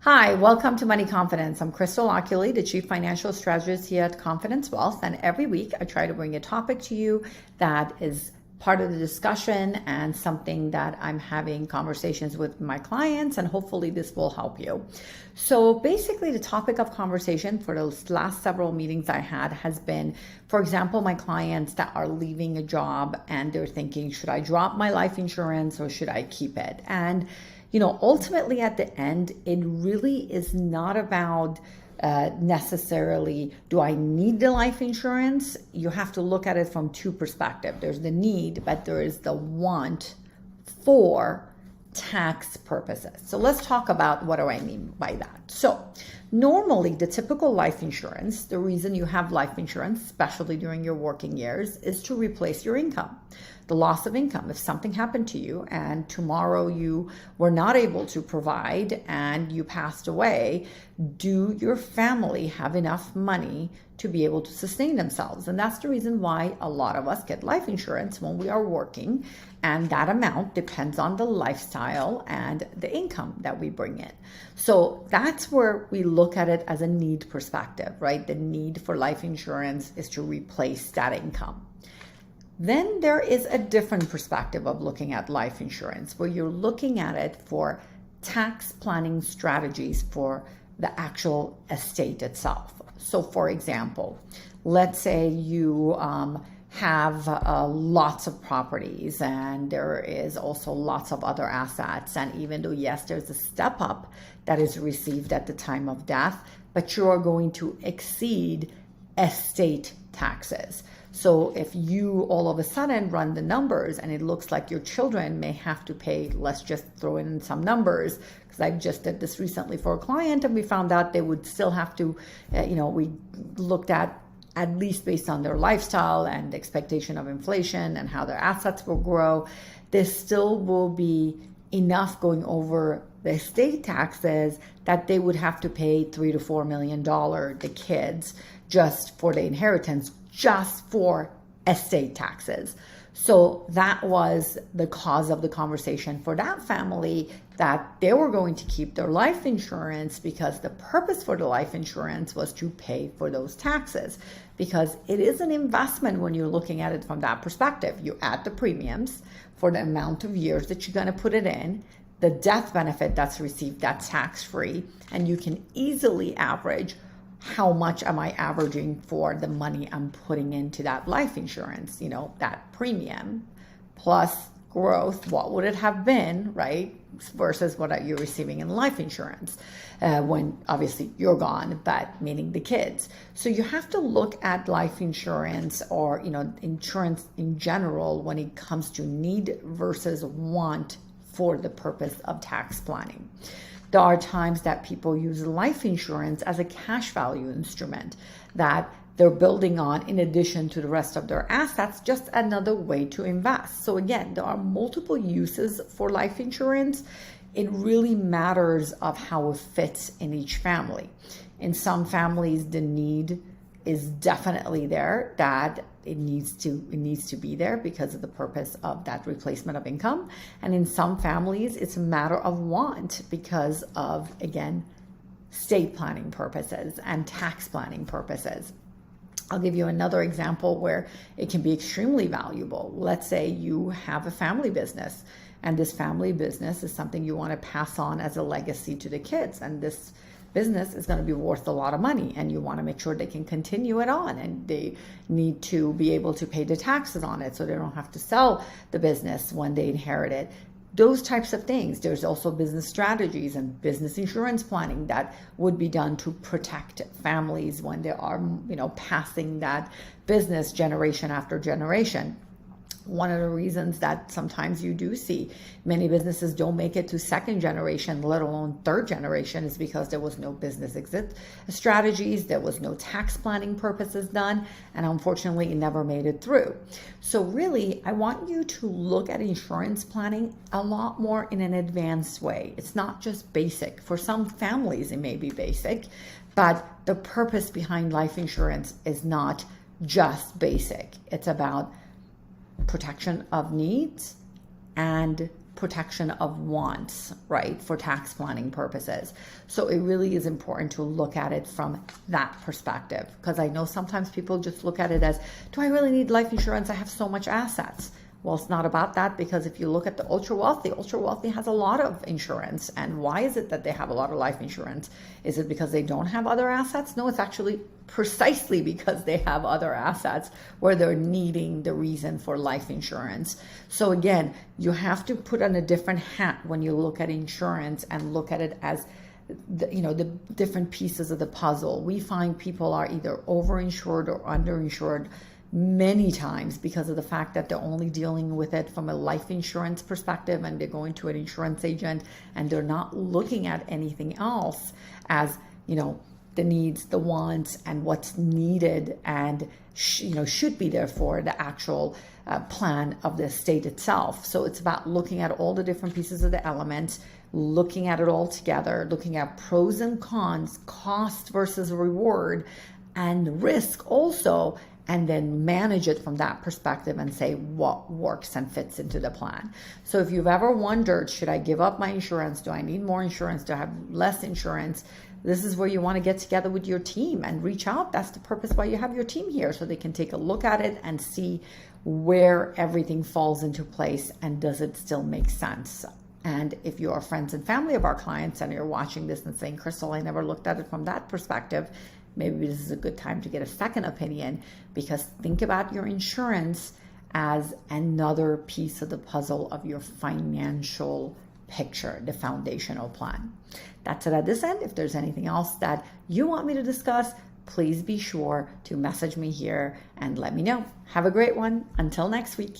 Hi, welcome to Money Confidence. I'm Crystal Oculi, the Chief Financial Strategist here at Confidence Wealth. And every week I try to bring a topic to you that is part of the discussion and something that I'm having conversations with my clients, and hopefully this will help you. So basically the topic of conversation for those last several meetings I had has been, for example, my clients that are leaving a job and they're thinking, should I drop my life insurance or should I keep it? And ultimately at the end, it really is not about necessarily, do I need the life insurance? You have to look at it from two perspectives. There's the need, but there is the want for tax purposes. So let's talk about what do I mean by that. So normally the typical life insurance, the reason you have life insurance, especially during your working years, is to replace your income. The loss of income. If something happened to you and tomorrow you were not able to provide and you passed away, do your family have enough money to be able to sustain themselves? And that's the reason why a lot of us get life insurance when we are working, and that amount depends on the lifestyle and the income that we bring in. So that's where we look at it as a need perspective, right? The need for life insurance is to replace that income. Then there is a different perspective of looking at life insurance, where you're looking at it for tax planning strategies for the actual estate itself. So for example, let's say you have lots of properties and there is also lots of other assets. And even though, yes, there's a step up that is received at the time of death, but you are going to exceed estate taxes. So if you all of a sudden run the numbers and it looks like your children may have to pay, let's just throw in some numbers, because I just did this recently for a client and we found out they would still have to, we looked at least based on their lifestyle and the expectation of inflation and how their assets will grow, there still will be enough going over the estate taxes that they would have to pay $3 to $4 million, the kids, just for the inheritance, just for estate taxes. So that was the cause of the conversation for that family, that they were going to keep their life insurance because the purpose for the life insurance was to pay for those taxes, because it is an investment when you're looking at it from that perspective. You add the premiums for the amount of years that you're going to put it in, the death benefit that's received, that's tax-free, and you can easily average how much am I averaging for the money I'm putting into that life insurance, that premium plus growth, what would it have been, right? Versus what you're receiving in life insurance when obviously you're gone, but meaning the kids. So you have to look at life insurance or, insurance in general when it comes to need versus want for the purpose of tax planning. There are times that people use life insurance as a cash value instrument that they're building on in addition to the rest of their assets, just another way to invest. So again, there are multiple uses for life insurance. It really matters of how it fits in each family. In some families, the need is definitely there, that it needs to be there because of the purpose of that replacement of income. And in some families, it's a matter of want because of, again, estate planning purposes and tax planning purposes. I'll give you another example where it can be extremely valuable. Let's say you have a family business, and this family business is something you want to pass on as a legacy to the kids. And this business is going to be worth a lot of money, and you want to make sure they can continue it on, and they need to be able to pay the taxes on it so they don't have to sell the business when they inherit it. Those types of things. There's also business strategies and business insurance planning that would be done to protect families when they are, passing that business generation after generation. One of the reasons that sometimes you do see many businesses don't make it to second generation, let alone third generation, is because there was no business exit strategies, there was no tax planning purposes done, and unfortunately it never made it through. So really, I want you to look at insurance planning a lot more in an advanced way. It's not just basic. For some families, it may be basic, but the purpose behind life insurance is not just basic. It's about protection of needs and protection of wants, right, for tax planning purposes. So it really is important to look at it from that perspective, because I know sometimes people just look at it as, do I really need life insurance? I have so much assets. Well, it's not about that, because if you look at the ultra wealthy has a lot of insurance. And why is it that they have a lot of life insurance? Is it because they don't have other assets? No, it's actually precisely because they have other assets where they're needing the reason for life insurance. So again, you have to put on a different hat when you look at insurance and look at it as the different pieces of the puzzle. We find people are either overinsured or underinsured many times because of the fact that they're only dealing with it from a life insurance perspective, and they're going to an insurance agent and they're not looking at anything else as, the needs, the wants, and what's needed and should be there for the actual plan of the estate itself. So it's about looking at all the different pieces of the elements, looking at it all together, looking at pros and cons, cost versus reward, and risk also, and then manage it from that perspective and say what works and fits into the plan. So if you've ever wondered, should I give up my insurance? Do I need more insurance? Do I have less insurance? This is where you want to get together with your team and reach out. That's the purpose why you have your team here, so they can take a look at it and see where everything falls into place and does it still make sense. And if you are friends and family of our clients and you're watching this and saying, Crystal, I never looked at it from that perspective, maybe this is a good time to get a second opinion, because think about your insurance as another piece of the puzzle of your financial picture, the foundational plan. That's it at this end. If there's anything else that you want me to discuss, please be sure to message me here and let me know. Have a great one. Until next week.